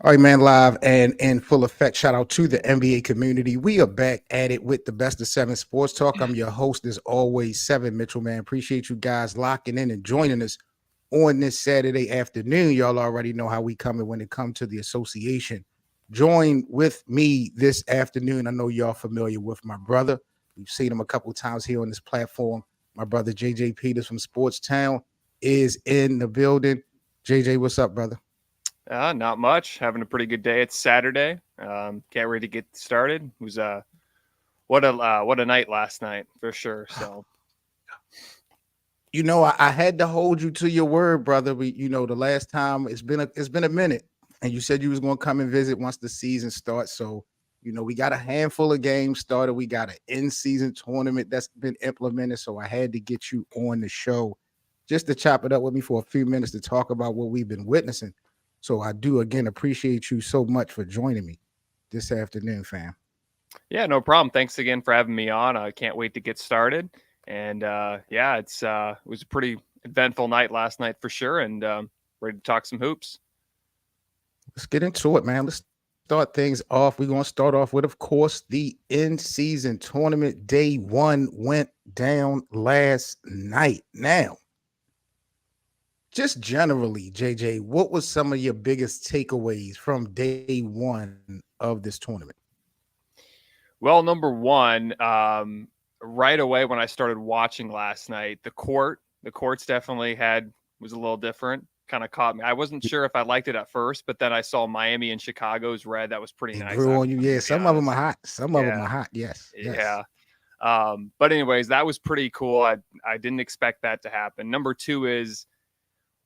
All right, man, live and in full effect. Shout out to the NBA community. We are back at it with the best of seven sports talk. I'm your host, as always, Seven Mitchell, man. Appreciate you guys locking in and joining us on this Saturday afternoon. Y'all already know how we coming when it comes to the association. Join with me this afternoon. I know y'all familiar with my brother. We've seen him a couple times here on this platform. My brother, JJ Peters from Sports Town, is in the building. JJ, what's up, brother? Not much. Having a pretty good day. It's Saturday. Can't wait to get started. It was what a night last night for sure. So I had to hold you to your word, brother. The last time it's been a minute, and you said you was gonna come and visit once the season starts. So, we got a handful of games started. We got an in-season tournament that's been implemented. So I had to get you on the show just to chop it up with me for a few minutes to talk about what we've been witnessing. So I do again appreciate you so much for joining me this afternoon, fam. yeah, no problem. Thanks again for having me on. I can't wait to get started. And yeah, it was a pretty eventful night last night for sure. And ready to talk some hoops. Let's get into it, man. Let's start things off. We're going to start off with, of course, the in-season tournament. Day one went down last night. Now, just generally, JJ, what was some of your biggest takeaways from day one of this tournament? Well, number one, right away when I started watching last night, the courts definitely was a little different. Kind of caught me. I wasn't sure if I liked it at first, but then I saw Miami and Chicago's red. That was pretty It nice. grew on you. I'm Yeah, gonna be some of them are honest. hot. Some of them Yeah, are hot. Yes, yes. yeah. But anyways, that was pretty cool. I didn't expect that to happen. Number two is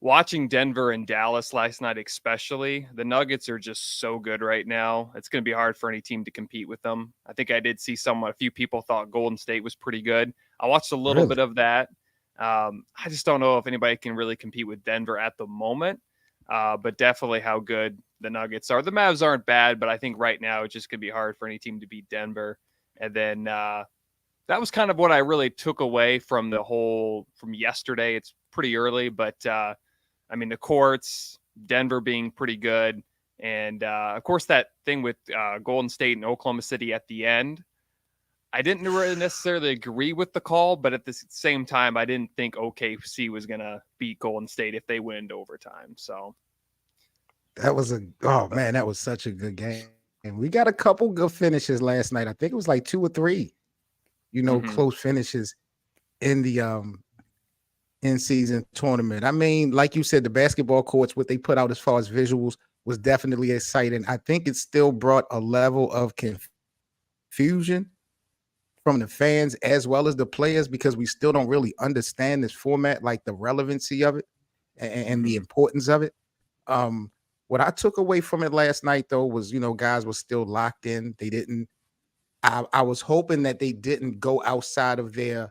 watching Denver and Dallas last night, especially. The Nuggets are just so good right now. It's going to be hard for any team to compete with them. I think I did see a few people thought Golden State was pretty good. I watched a little bit Really? of that. I just don't know if anybody can really compete with Denver at the moment, but definitely how good the Nuggets are. The Mavs aren't bad, but I think right now it's just going to be hard for any team to beat Denver. And then that was kind of what I really took away from from yesterday. It's pretty early, but I mean, the courts, Denver being pretty good. And of course, that thing with Golden State and Oklahoma City at the end. I didn't really necessarily agree with the call, but at the same time, I didn't think OKC was going to beat Golden State if they win into overtime. So, Oh but man, that was such a good game. We got a couple good finishes last night. I think it was like two or three, mm-hmm. close finishes in the in season tournament. I mean, like you said, the basketball courts, what they put out as far as visuals was definitely exciting. I think it still brought a level of confusion from the fans as well as the players because we still don't really understand this format, like the relevancy of it and the Mm-hmm. importance of it. What I took away from it last night, though, was guys were still locked in. They didn't. I was hoping that they didn't go outside of their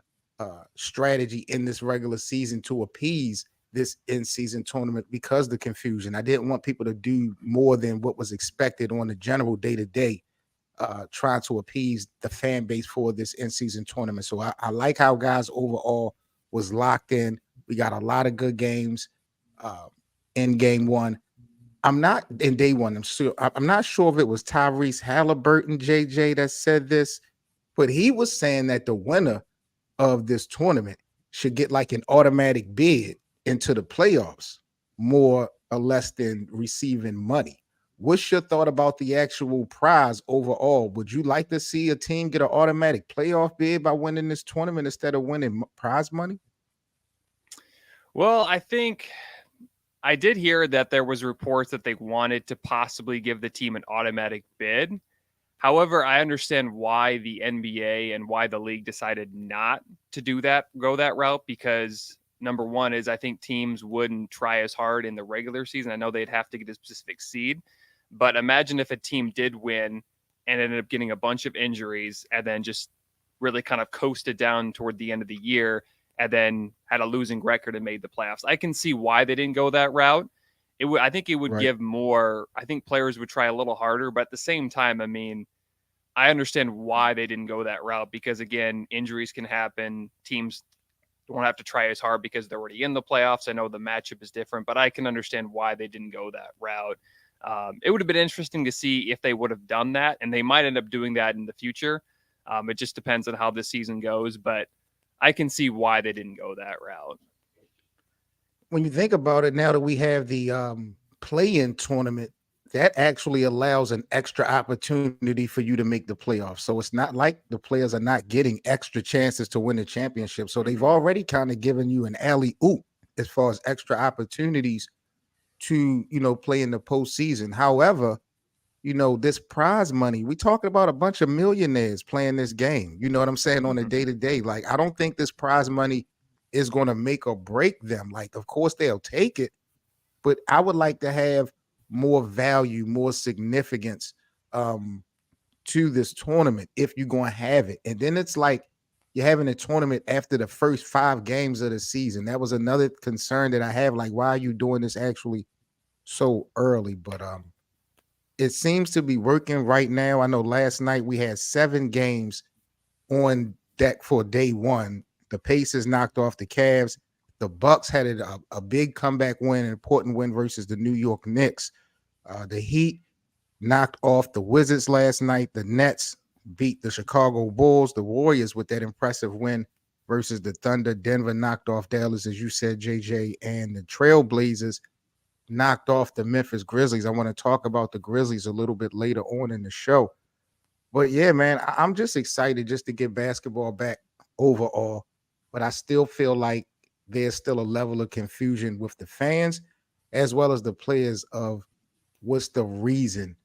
strategy in this regular season to appease this in-season tournament because the confusion. I didn't want people to do more than what was expected on the general day-to-day, trying to appease the fan base for this in-season tournament. So I like how guys overall was locked in. We got a lot of good games uh, in game one. I'm not in day one. I'm not sure if it was Tyrese Halliburton, JJ, that said this, but he was saying that the winner of this tournament should get like an automatic bid into the playoffs, more or less than receiving money. What's your thought about the actual prize overall? Would you like to see a team get an automatic playoff bid by winning this tournament instead of winning prize money? Well, I think I did hear that there was reports that they wanted to possibly give the team an automatic bid. However, I understand why the NBA and why the league decided not to do that, go that route, because number one is I think teams wouldn't try as hard in the regular season. I know they'd have to get a specific seed, but imagine if a team did win and ended up getting a bunch of injuries and then just really kind of coasted down toward the end of the year and then had a losing record and made the playoffs. I can see why they didn't go that route. I think it would Right. give more. I think players would try a little harder, but at the same time, I mean, I understand why they didn't go that route because again, injuries can happen. Teams don't have to try as hard because they're already in the playoffs. I know the matchup is different, but I can understand why they didn't go that route. It would have been interesting to see if they would have done that, and they might end up doing that in the future. It just depends on how this season goes, but I can see why they didn't go that route. When you think about it, now that we have the play-in tournament, that actually allows an extra opportunity for you to make the playoffs. So it's not like the players are not getting extra chances to win the championship. So they've already kind of given you an alley oop as far as extra opportunities to, play in the postseason. However, this prize money, we talking about a bunch of millionaires playing this game. You know what I'm saying? On a day to day. Like, I don't think this prize money is going to make or break them. Like, of course, they'll take it, but I would like to have more value, more significance to this tournament if you're going to have it. And then it's like you're having a tournament after the first 5 games of the season. That was another concern that I have. Like, why are you doing this actually so early? But it seems to be working right now. I know last night we had 7 games on deck for day one. The Pacers knocked off the Cavs. The Bucks had a big comeback win, an important win versus the New York Knicks. The Heat knocked off the Wizards last night. The Nets beat the Chicago Bulls. The Warriors with that impressive win versus the Thunder. Denver knocked off Dallas, as you said, JJ, and the Trailblazers knocked off the Memphis Grizzlies. I want to talk about the Grizzlies a little bit later on in the show. But yeah, man, I'm just excited just to get basketball back overall. But I still feel like there's still a level of confusion with the fans as well as the players of what's the reason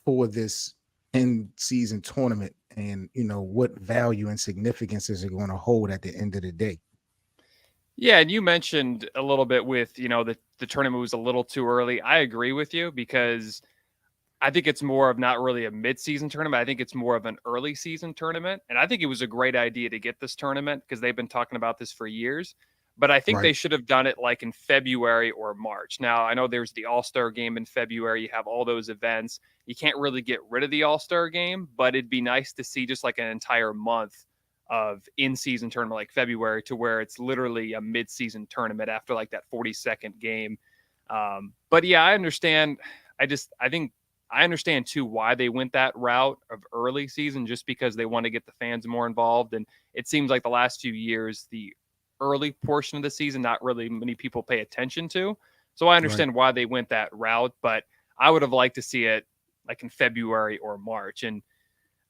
for this in-season tournament and, what value and significance is it going to hold at the end of the day. Yeah, and you mentioned a little bit with, the tournament was a little too early. I agree with you because I think it's more of not really a mid-season tournament. I think it's more of an early season tournament. And I think it was a great idea to get this tournament because they've been talking about this for years. But I think Right. they should have done it like in February or March. Now, I know there's the All-Star game in February. You have all those events. You can't really get rid of the All-Star game, but it'd be nice to see just like an entire month of in-season tournament like February to where it's literally a mid-season tournament after like that 42nd game. But yeah, I understand. I think I understand too why they went that route of early season, just because they want to get the fans more involved. And it seems like the last few years, the early portion of the season, not really many people pay attention to. So I Right. understand why they went that route, but I would have liked to see it like in February or March. And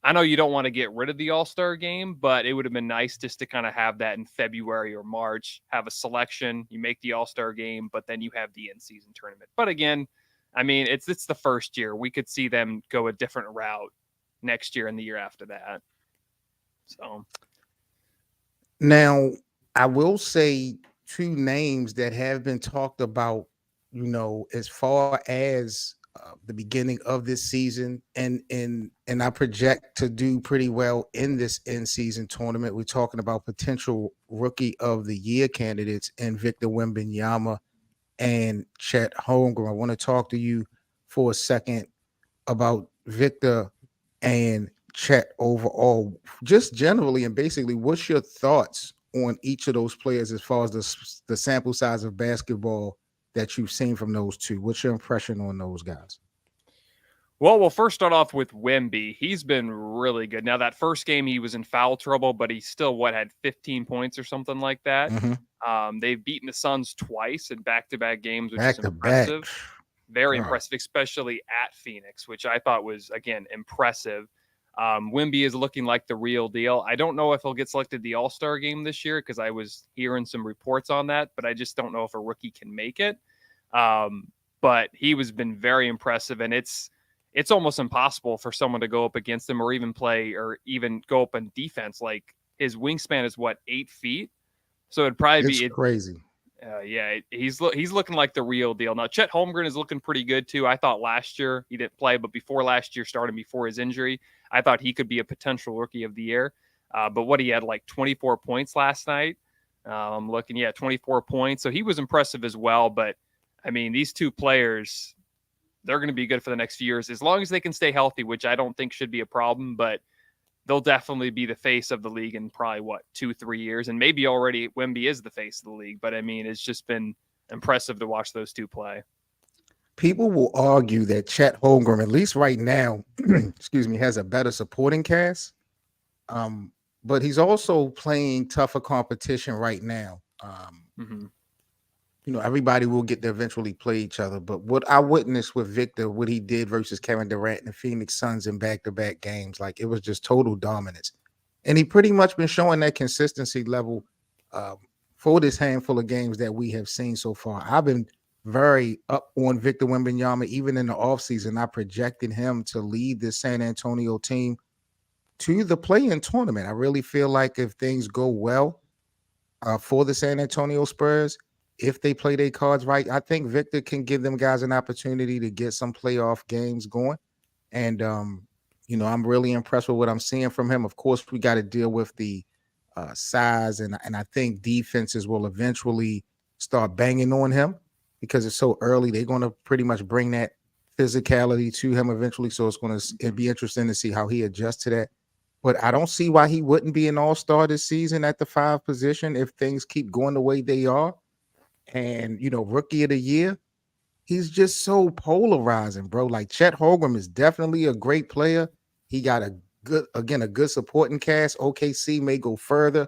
I know you don't want to get rid of the All-Star game, but it would have been nice just to kind of have that in February or March, have a selection, you make the All-Star game, but then you have the in-season tournament. But again, I mean, it's the first year. We could see them go a different route next year and the year after that. So, Now, I will say 2 names that have been talked about, as far as the beginning of this season, and I project to do pretty well in this in-season tournament. We're talking about potential rookie of the year candidates and Victor Wembanyama and Chet Holmgren. I want to talk to you for a second about Victor and Chet overall, just generally and basically. What's your thoughts on each of those players as far as the sample size of basketball that you've seen from those two? What's your impression on those guys? well, we'll first start off with Wemby. He's been really good. Now, that first game, he was in foul trouble, but he still, had 15 points or something like that. Mm-hmm. They've beaten the Suns twice in back-to-back games, which is Back to back. impressive. Very God. impressive, especially at Phoenix, which I thought was, again, impressive. Wemby is looking like the real deal. I don't know if he'll get selected the All-Star game this year because I was hearing some reports on that, but I just don't know if a rookie can make it. But he was been very impressive, and it's almost impossible for someone to go up against him or even play or even go up on defense. Like, his wingspan is 8 feet, so it'd probably It's be crazy. he's looking like the real deal. Now, Chet Holmgren is looking pretty good too. I thought last year he didn't play, but before last year, starting before his injury, I thought he could be a potential rookie of the year. But what he had 24 points last night. I'm looking, 24 points. So he was impressive as well. But I mean, these two players, they're going to be good for the next few years as long as they can stay healthy, which I don't think should be a problem. But they'll definitely be the face of the league in probably 2-3 years, and maybe already Wemby is the face of the league. But I mean, it's just been impressive to watch those two play. People will argue that Chet Holmgren, at least right now, excuse me, has a better supporting cast. Um, but he's also playing tougher competition right now. Hmm. Everybody will get to eventually play each other. But what I witnessed with Victor, what he did versus Kevin Durant and the Phoenix Suns in back-to-back games, like it was just total dominance. And he pretty much been showing that consistency level um, for this handful of games that we have seen so far. I've been very up on Victor Wembanyama. Even in the offseason, I projected him to lead this San Antonio team to the play-in tournament. I really feel like if things go well, for the San Antonio Spurs, if they play their cards right, I think Victor can give them guys an opportunity to get some playoff games going. And I'm really impressed with what I'm seeing from him. Of course, we got to deal with the size, and I think defenses will eventually start banging on him because it's so early. They're going to pretty much bring that physicality to him eventually. So it'd be interesting to see how he adjusts to that. But I don't see why he wouldn't be an all-star this season at the 5 position if things keep going the way they are. And rookie of the year, he's just so polarizing, bro. Like Chet Holmgren is definitely a great player. He got a good supporting cast. OKC may go further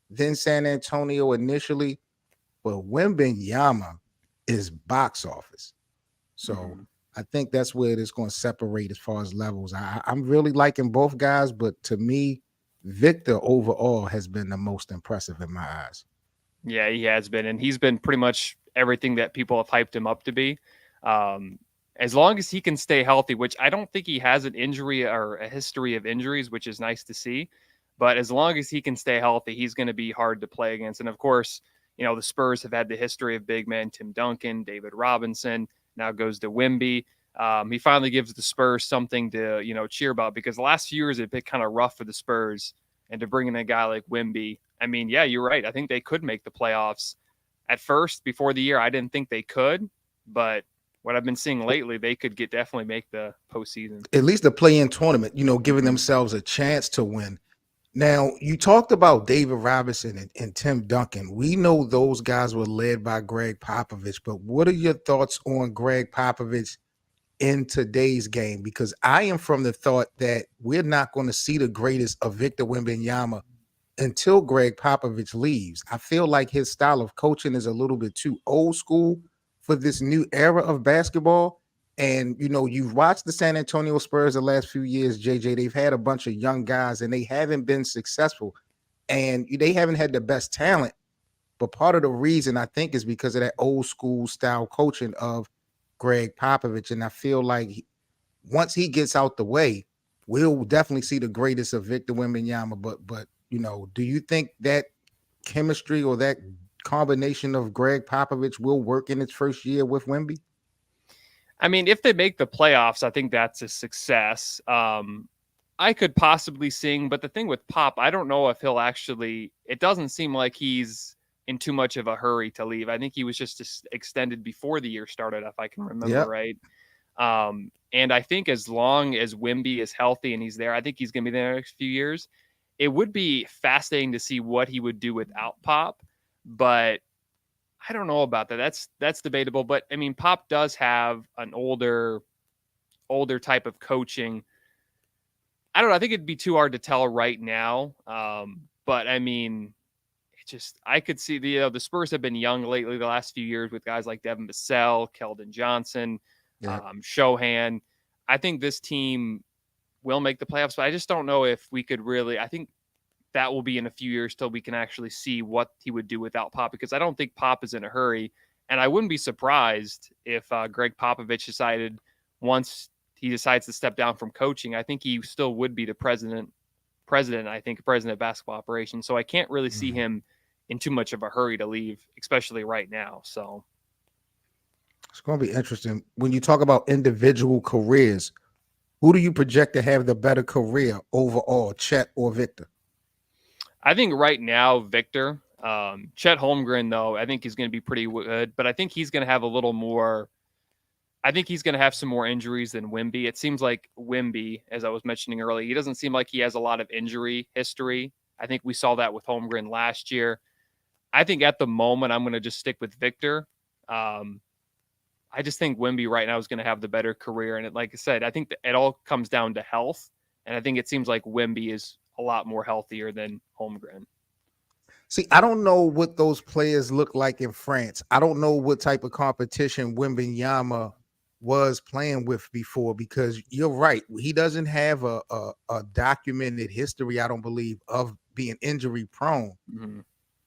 than San Antonio initially, but Wembanyama is box office. So Hmm. I think that's where it's going to separate as far as levels. I'm really liking both guys, but to me, Victor overall has been the most impressive in my eyes. Yeah, he has been, and he's been pretty much everything that people have hyped him up to be. Um, as long as he can stay healthy, which I don't think he has an injury or a history of injuries, which is nice to see. But as long as he can stay healthy, he's going to be hard to play against. And of course, the Spurs have had the history of big men, Tim Duncan, David Robinson. Now goes to Wemby. He finally gives the Spurs something to cheer about because the last few years have been kind of rough for the Spurs, and to bring in a guy like Wemby, I mean, yeah, you're right. I think they could make the playoffs. At first, before the year, I didn't think they could, but what I've been seeing lately, they could definitely make the postseason. At least the play-in tournament, giving Hmm. themselves a chance to win. Now, you talked about David Robinson and Tim Duncan. We know those guys were led by Greg Popovich, but what are your thoughts on Greg Popovich in today's game? Because I am from the thought that we're not going to see the greatest of Victor Wembanyama until Greg Popovich leaves. I feel like his style of coaching is a little bit too old school for this new era of basketball. And you've watched the San Antonio Spurs the last few years, JJ. They've had a bunch of young guys and they haven't been successful. And they haven't had the best talent. But part of the reason I think is because of that old school style coaching of Greg Popovich. And I feel like once he gets out the way, we'll definitely see the greatest of Victor Wembanyama. But do you think that chemistry or that combination of Greg Popovich will work in its first year with Wemby? I mean, if they make the playoffs, I think that's a success. I could possibly sing, but the thing with Pop, I don't know if he'll actually. It doesn't seem like he's in too much of a hurry to leave. I think he was just extended before the year started, if I can remember Yep. right. And I think as long as Wemby is healthy and he's there, I think he's going to be there the next few years. It would be fascinating to see what he would do without Pop, but I don't know about that. That's debatable. But I mean, Pop does have an older type of coaching. I don't know. I think it'd be too hard to tell right now. But I mean, it just I could see the Spurs have been young lately the last few years with guys like Devin Vassell, Keldon Johnson, Yep. Shohan. I think this team will make the playoffs, but I just don't know if we could really. I think that will be in a few years till we can actually see what he would do without Pop, because I don't think Pop is in a hurry. And I wouldn't be surprised if Greg Popovich decided once he decides to step down from coaching, I think he still would be the president, I think, president of basketball operations. So I can't really see Mhm. him in too much of a hurry to leave, especially right now. So It's going to be interesting. When you talk about individual careers, who do you project to have the better career overall, Chet or Victor? I think right now, Victor, Chet Holmgren, though, I think he's going to be pretty good, but I think he's going to have a little more. I think he's going to have some more injuries than Wemby. It seems like Wemby, as I was mentioning earlier, he doesn't seem like he has a lot of injury history. I think we saw that with Holmgren last year. I think at the moment, I'm going to just stick with Victor. Um, I just think Wemby right now is going to have the better career. And like I said, I think that it all comes down to health. And I think it seems like Wemby is a lot more healthier than Holmgren. See, I don't know what those players look like in France. I don't know what type of competition Wembenyama was playing with before, because you're right. He doesn't have a documented history, I don't believe, of being injury prone. Mm-hmm.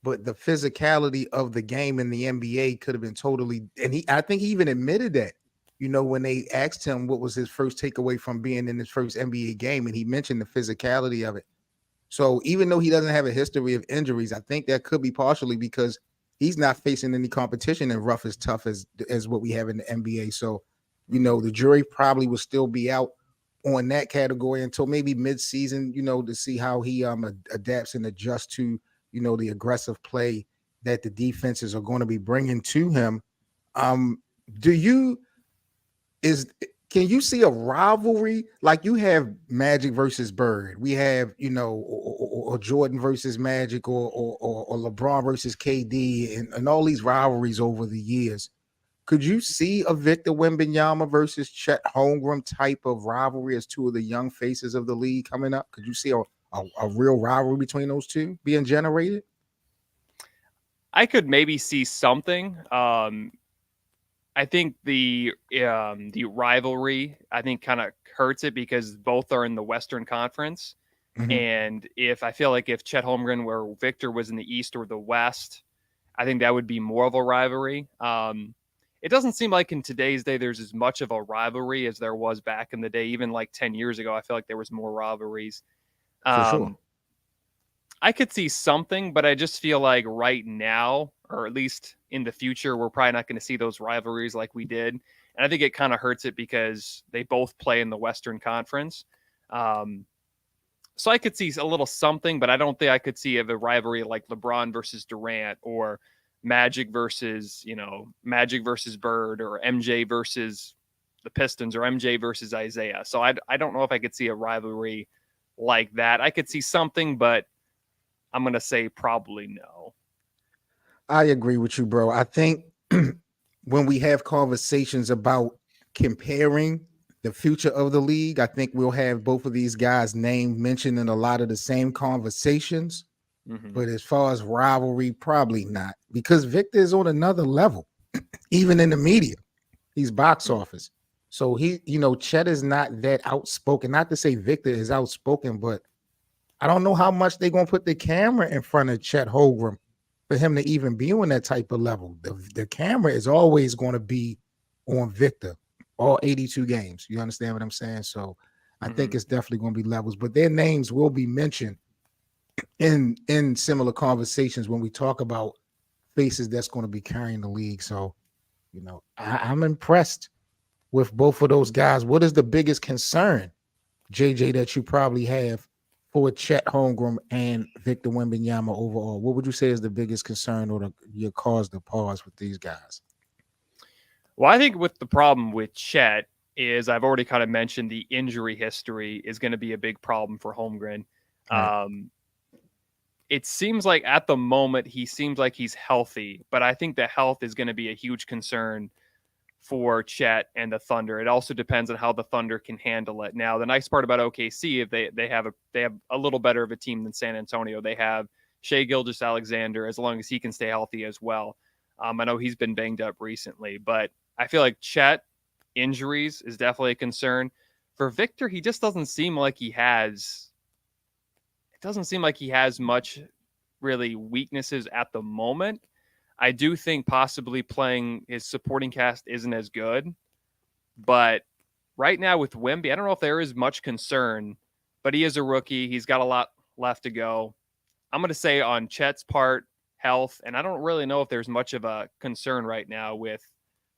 But the physicality of the game in the NBA could have been totally, and I think he even admitted that, when they asked him what was his first takeaway from being in his first NBA game, and he mentioned the physicality of it. So even though he doesn't have a history of injuries, I think that could be partially because he's not facing any competition and rough as tough as what we have in the NBA. So, the jury probably will still be out on that category until maybe mid-season, to see how he adapts and adjusts to, the aggressive play that the defenses are going to be bringing to him. Do you is Can you see a rivalry like you have Magic versus Bird? We have, or Jordan versus Magic, or LeBron versus KD, and all these rivalries over the years. Could you see a Victor Wembanyama versus Chet Holmgren type of rivalry as two of the young faces of the league coming up? Could you see a real rivalry between those two being generated? I could maybe see something. I think the rivalry kind of hurts it because both are in the Western Conference, Mhm. and I feel like if Chet Holmgren or Victor was in the East or the West, I think that would be more of a rivalry. It doesn't seem like in today's day there's as much of a rivalry as there was back in the day. Even like 10 years ago, I feel like there was more rivalries. For sure. Um, I could see something, but I just feel like right now, or at least in the future, we're probably not going to see those rivalries like we did. And I think it kind of hurts it because they both play in the Western Conference. Um, so I could see a little something, but I don't think I could see a rivalry like LeBron versus Durant, or Magic versus Bird, or MJ versus the Pistons, or MJ versus Isaiah. So I don't know if I could see a rivalry like that. I could see something, but I'm going to say probably no. I agree with you, bro. I think when we have conversations about comparing the future of the league, I think we'll have both of these guys' named mentioned in a lot of the same conversations. Mm-hmm. But as far as rivalry, probably not, because Victor is on another level, even in the media. He's box office. So Chet is not that outspoken. Not to say Victor is outspoken, but I don't know how much they're going to put the camera in front of Chet Holmgren for him to even be on that type of level. The camera is always going to be on Victor, all 82 games. You understand what I'm saying? So I think it's definitely going to be levels, but their names will be mentioned in similar conversations when we talk about faces that's going to be carrying the league. So, I'm impressed with both of those guys. What is the biggest concern, JJ, that you probably have for Chet Holmgren and Victor Wembanyama overall? What would you say is the biggest concern or your cause to pause with these guys? Well, I think with the problem with Chet is I've already kind of mentioned the injury history is going to be a big problem for Holmgren. Right. It seems like at the moment he seems like he's healthy, but I think the health is going to be a huge concern for Chet and the Thunder. It also depends on how the Thunder can handle it. Now, the nice part about OKC, if they have a little better of a team than San Antonio. They have Shai Gilgeous-Alexander, as long as he can stay healthy as well. I know he's been banged up recently, but I feel like Chet injuries is definitely a concern. For Victor, he just doesn't seem like he has. It doesn't seem like he has much really weaknesses at the moment. I do think possibly playing his supporting cast isn't as good, but right now with Wemby, I don't know if there is much concern, but he is a rookie. He's got a lot left to go. I'm going to say on Chet's part, health, and I don't really know if there's much of a concern right now with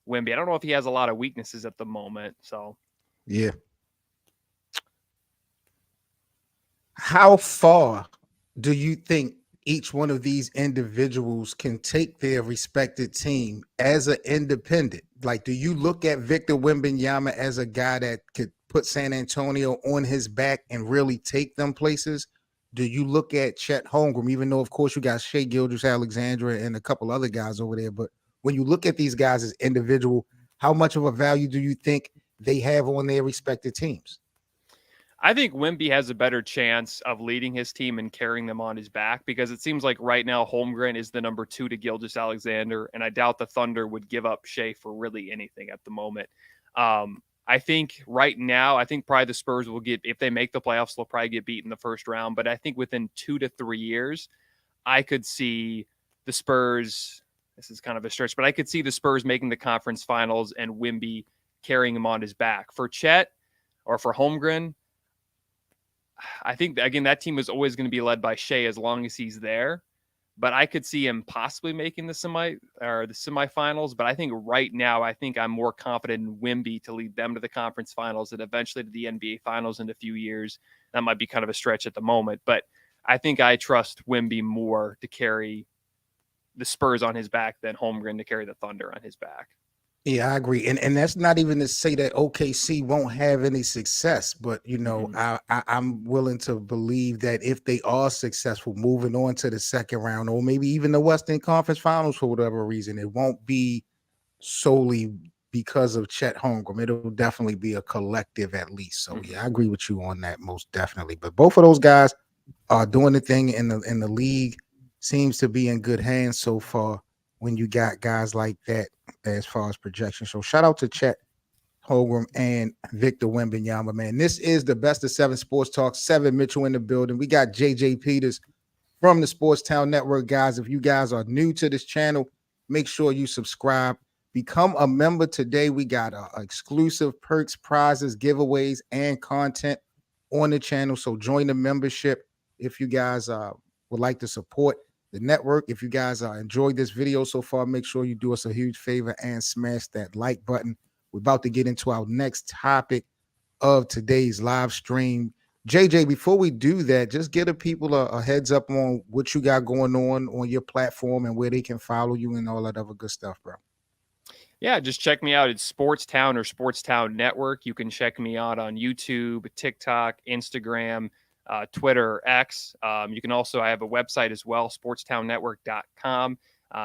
Wemby. I don't know if he has a lot of weaknesses at the moment. So, yeah. How far do you think each one of these individuals can take their respected team as an independent? Like, do you look at Victor Wembanyama as a guy that could put San Antonio on his back and really take them places? Do you look at Chet Holmgren, even though, of course, you got Shai Gilgeous-Alexander and a couple other guys over there, but when you look at these guys as individual how much of a value do you think they have on their respective teams? I think Wemby has a better chance of leading his team and carrying them on his back because it seems like right now Holmgren is the number 2 to Gilgeous-Alexander, and I doubt the Thunder would give up Shea for really anything at the moment. I think right now, I think probably the Spurs will get, if they make the playoffs, they'll probably get beat in the first round. But I think within 2 to 3 years, I could see the Spurs, this is kind of a stretch, but I could see the Spurs making the conference finals and Wemby carrying him on his back. For Chet or for Holmgren, I think, again, that team is always going to be led by Shea as long as he's there. But I could see him possibly making the semifinals. But I think right now, I think I'm more confident in Wemby to lead them to the conference finals and eventually to the NBA finals in a few years. That might be kind of a stretch at the moment, but I think I trust Wemby more to carry the Spurs on his back than Holmgren to carry the Thunder on his back. Yeah, I agree, and that's not even to say that OKC won't have any success, but I'm willing to believe that if they are successful moving on to the second round or maybe even the Western Conference Finals for whatever reason, it won't be solely because of Chet Holmgren. It'll definitely be a collective at least. So yeah, I agree with you on that most definitely. But both of those guys are doing the thing in the league. Seems to be in good hands so far when you got guys like that as far as projection. So shout out to Chet Holmgren and Victor Wembanyama, man. This is the Best of 7 Sports Talk. 7 Mitchell in the building. We got JJ Peters from the Sports Town Network, guys. If you guys are new to this channel, make sure you subscribe. Become a member today. We got exclusive perks, prizes, giveaways, and content on the channel. So join the membership if you guys would like to support the network. If you guys enjoyed this video so far, make sure you do us a huge favor and smash that like button. We're about to get into our next topic of today's live stream. JJ, before we do that, just give the people a heads up on what you got going on your platform and where they can follow you and all that other good stuff, bro. Yeah, just check me out at Sportstown or Sportstown Network. You can check me out on YouTube, TikTok, Instagram, Twitter, X. You can also, I have a website as well, sportstownnetwork.com.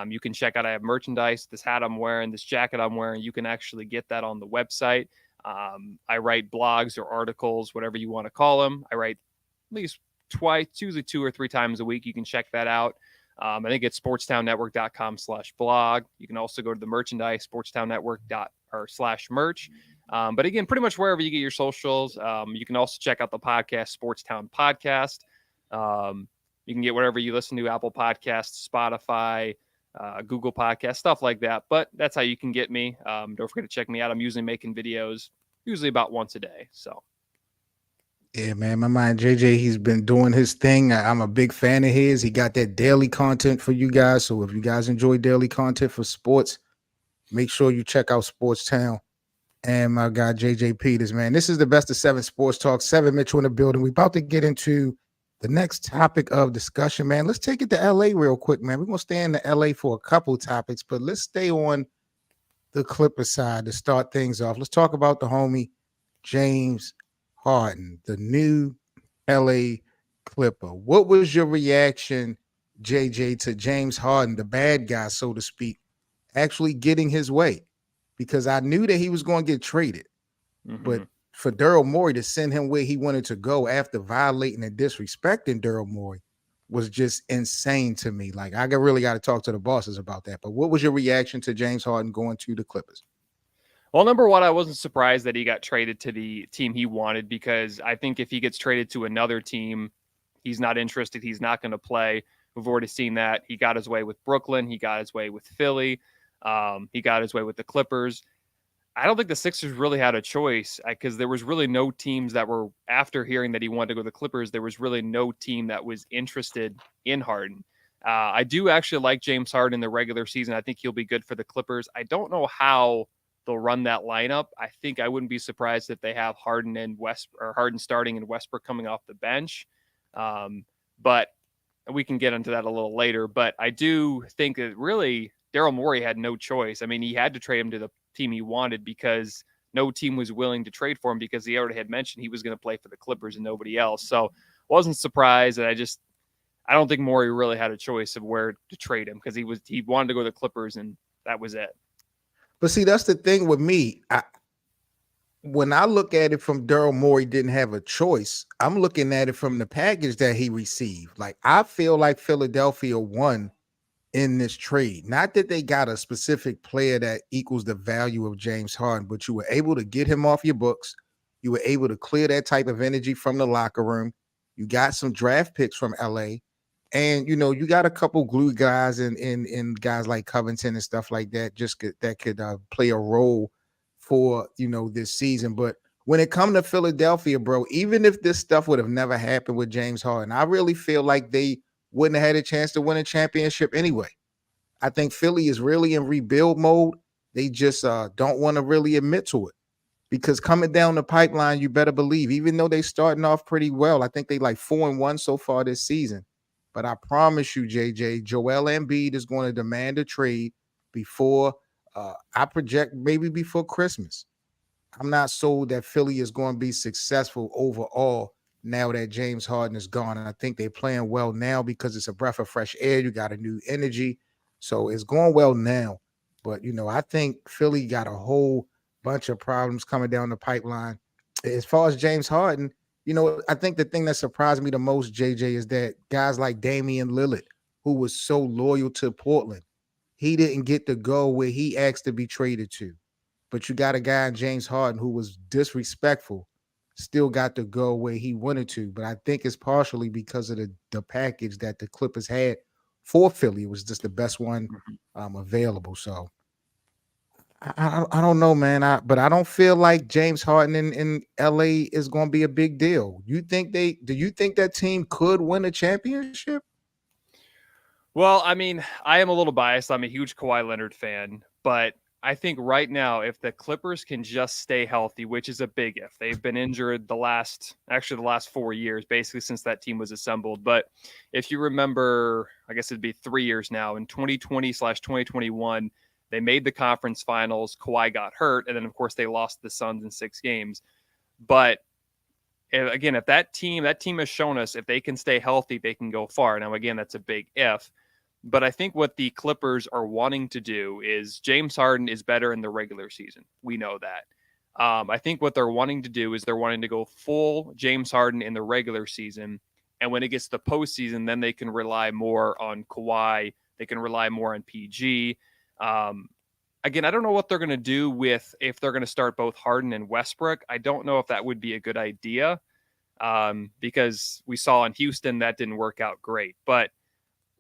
You can check out, I have merchandise, this hat I'm wearing, this jacket I'm wearing. You can actually get that on the website. I write blogs or articles, whatever you want to call them. I write at least twice, usually 2 or 3 times a week. You can check that out. I think it's sportstownnetwork.com/blog. You can also go to the merchandise, sportstownnetwork./merch. But again, pretty much wherever you get your socials. You can also check out the podcast, Sportstown Podcast. You can get whatever you listen to, Apple Podcasts, Spotify, Google Podcasts, stuff like that. But that's how you can get me. Don't forget to check me out. I'm usually making videos, usually about once a day. So. Yeah, man, my man JJ, he's been doing his thing. I'm a big fan of his. He got that daily content for you guys. So if you guys enjoy daily content for sports, make sure you check out Sports Town and my guy JJ Peters, man. This is the Best of 7 Sports Talk. 7 Mitchell in the building. We're about to get into the next topic of discussion, man. Let's take it to LA real quick, man. We're gonna stay in the LA for a couple topics, but let's stay on the Clippers side to start things off. Let's talk about the homie James Harden, the new LA Clipper. What was your reaction, JJ, to James Harden, the bad guy, so to speak, actually getting his way? Because I knew that he was going to get traded, but for Daryl Morey to send him where he wanted to go after violating and disrespecting Daryl Morey was just insane to me. Like, I really got to talk to the bosses about that. But what was your reaction to James Harden going to the Clippers? Well, number one, I wasn't surprised that he got traded to the team he wanted, because I think if he gets traded to another team, he's not interested. He's not going to play. We've already seen that. He got his way with Brooklyn. He got his way with Philly. He got his way with the Clippers. I don't think the Sixers really had a choice, because there was really no teams that were, after hearing that he wanted to go to the Clippers, there was really no team that was interested in Harden. I do actually like James Harden in the regular season. I think he'll be good for the Clippers. I don't know how they'll run that lineup. I think I wouldn't be surprised if they have Harden and Harden starting and Westbrook coming off the bench. But we can get into that a little later. But I do think that really Daryl Morey had no choice. I mean, he had to trade him to the team he wanted because no team was willing to trade for him, because he already had mentioned he was going to play for the Clippers and nobody else. So wasn't surprised. And I don't think Morey really had a choice of where to trade him, because he wanted to go to the Clippers and that was it. But see, that's the thing with me. When I look at it from Daryl Morey didn't have a choice, I'm looking at it from the package that he received. Like I feel like Philadelphia won in this trade. Not that they got a specific player that equals the value of James Harden, but you were able to get him off your books. You were able to clear that type of energy from the locker room. You got some draft picks from LA. And you got a couple glue guys and guys like Covington and stuff like that, that could play a role for this season. But when it comes to Philadelphia, bro, even if this stuff would have never happened with James Harden, I really feel like they wouldn't have had a chance to win a championship anyway. I think Philly is really in rebuild mode. They just don't want to really admit to it because coming down the pipeline, you better believe, even though they starting off pretty well, I think they like 4-1 so far this season. But I promise you, JJ, Joel Embiid is going to demand a trade before I project maybe before Christmas. I'm not sold that Philly is going to be successful overall now that James Harden is gone. And I think they're playing well now because it's a breath of fresh air. You got a new energy. So it's going well now. But, I think Philly got a whole bunch of problems coming down the pipeline. As far as James Harden, I think the thing that surprised me the most, JJ, is that guys like Damian Lillard, who was so loyal to Portland, he didn't get to go where he asked to be traded to. But you got a guy in James Harden who was disrespectful, still got to go where he wanted to. But I think it's partially because of the package that the Clippers had for Philly. It was just the best one available. So I don't know, man. But I don't feel like James Harden in LA is going to be a big deal. Do you think that team could win a championship? Well, I mean, I am a little biased. I'm a huge Kawhi Leonard fan, but I think right now, if the Clippers can just stay healthy, which is a big if, they've been injured the last 4 years, basically since that team was assembled. But if you remember, I guess it'd be 3 years now, in 2020/2021, they made the conference finals. Kawhi got hurt, and then of course they lost the Suns in 6 games. But again, if that team has shown us if they can stay healthy, they can go far. Now, again, that's a big if. But I think what the Clippers are wanting to do is James Harden is better in the regular season. We know that. I think what they're wanting to do is they're wanting to go full James Harden in the regular season. And when it gets to the postseason, then they can rely more on Kawhi. They can rely more on PG. Again, I don't know what they're going to do if they're going to start both Harden and Westbrook. I don't know if that would be a good idea because we saw in Houston that didn't work out great. But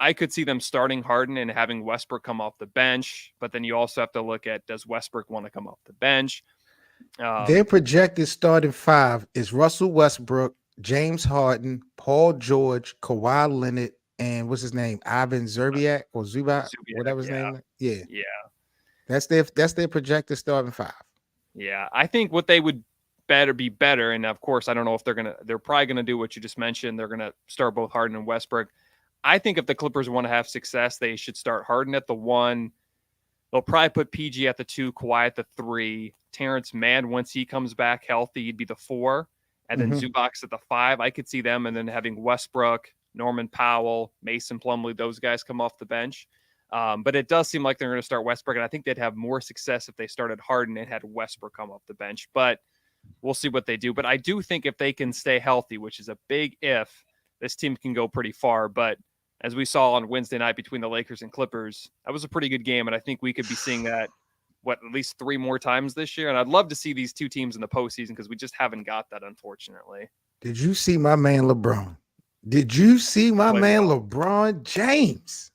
I could see them starting Harden and having Westbrook come off the bench, but then you also have to look at, does Westbrook want to come off the bench? Their projected starting five is Russell Westbrook, James Harden, Paul George, Kawhi Leonard, and what's his name? Ivan Zerbiak or Zubac, whatever his name is. Yeah. That's their projected starting five. Yeah. I think what they would be better, and of course, I don't know if they're probably gonna do what you just mentioned. They're gonna start both Harden and Westbrook. I think if the Clippers want to have success, they should start Harden at the 1. They'll probably put PG at the 2, Kawhi at the 3. Terrence Mann, once he comes back healthy, he'd be the 4. And then Zubac's at the 5. I could see them, and then having Westbrook, Norman Powell, Mason Plumlee, those guys come off the bench. But it does seem like they're going to start Westbrook, and I think they'd have more success if they started Harden and had Westbrook come off the bench. But we'll see what they do. But I do think if they can stay healthy, which is a big if, this team can go pretty far. But as we saw on Wednesday night between the Lakers and Clippers, that was a pretty good game. And I think we could be seeing that, at least 3 more times this year. And I'd love to see these two teams in the postseason because we just haven't got that, unfortunately. Did you see my man LeBron? Did you see my man LeBron James?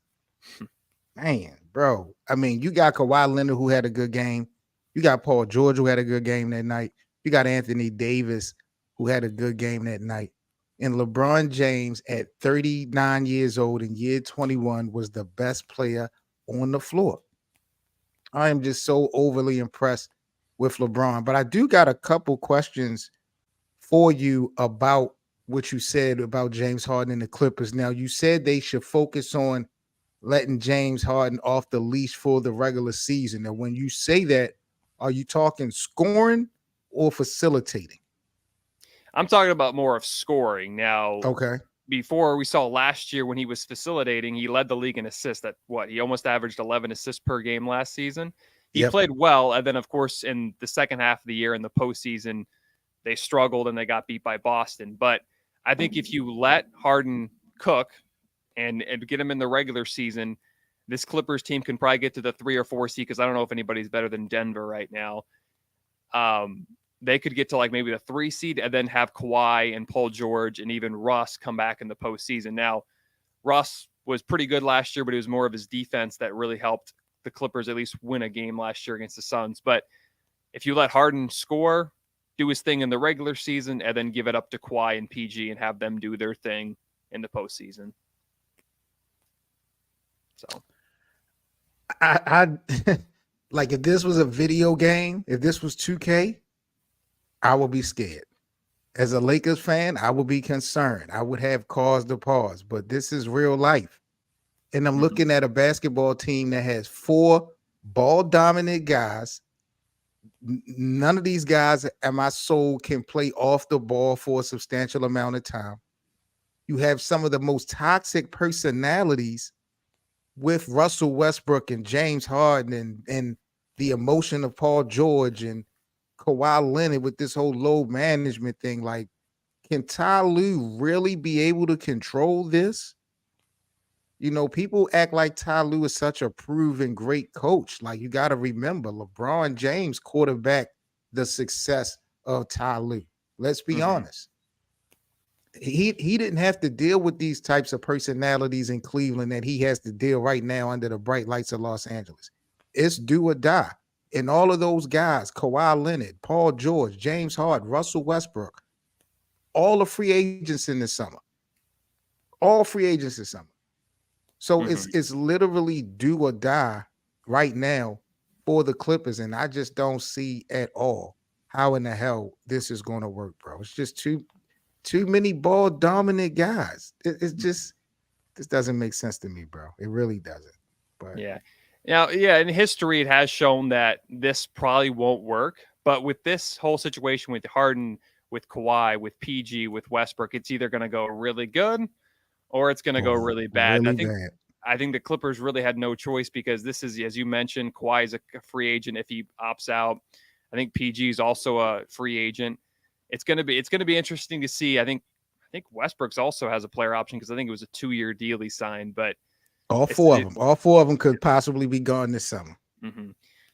Man, bro. I mean, you got Kawhi Leonard who had a good game. You got Paul George who had a good game that night. You got Anthony Davis who had a good game that night. And LeBron James at 39 years old in year 21 was the best player on the floor. I am just so overly impressed with LeBron. But I do got a couple questions for you about what you said about James Harden and the Clippers. Now, you said they should focus on letting James Harden off the leash for the regular season. Now, when you say that, are you talking scoring or facilitating? I'm talking about more of scoring now. Okay. Before we saw last year when he was facilitating, he led the league in assists. He almost averaged 11 assists per game last season. He Yep. played well, and then of course in the second half of the year in the postseason, they struggled and they got beat by Boston. But I think if you let Harden cook and get him in the regular season, this Clippers team can probably get to the 3 or 4 seed, because I don't know if anybody's better than Denver right now. They could get to like maybe the 3 seed and then have Kawhi and Paul George and even Russ come back in the postseason. Now, Russ was pretty good last year, but it was more of his defense that really helped the Clippers at least win a game last year against the Suns. But if you let Harden score, do his thing in the regular season, and then give it up to Kawhi and PG and have them do their thing in the postseason. So I like, if this was a video game, if this was 2K, I would be scared. As a Lakers fan, I would be concerned. I would have cause to pause, but this is real life. And I'm looking at a basketball team that has 4 ball dominant guys. None of these guys at my soul can play off the ball for a substantial amount of time. You have some of the most toxic personalities with Russell Westbrook and James Harden and the emotion of Paul George and Kawhi Leonard with this whole load management thing. Like, can Ty Lue really be able to control this? You know, people act like Ty Lue is such a proven great coach. Like, you got to remember, LeBron James quarterbacked the success of Ty Lue. Let's be honest. He didn't have to deal with these types of personalities in Cleveland that he has to deal right now under the bright lights of Los Angeles. It's do or die. And all of those guys, Kawhi Leonard, Paul George, James Harden, Russell Westbrook, all the free agents in the summer. All free agents this summer. So it's literally do or die right now for the Clippers. And I just don't see at all how in the hell this is going to work, bro. It's just too many ball dominant guys. It's just, this doesn't make sense to me, bro. It really doesn't. But yeah. Now, yeah, in history, it has shown that this probably won't work. But with this whole situation with Harden, with Kawhi, with PG, with Westbrook, it's either going to go really good or it's going to go really bad. Really And bad. I think the Clippers really had no choice, because this is, as you mentioned, Kawhi is a free agent if he opts out. I think PG is also a free agent. It's going to be interesting to see. I think Westbrook's also has a player option, because I think it was a 2-year deal he signed. But all four of them could possibly be gone this summer.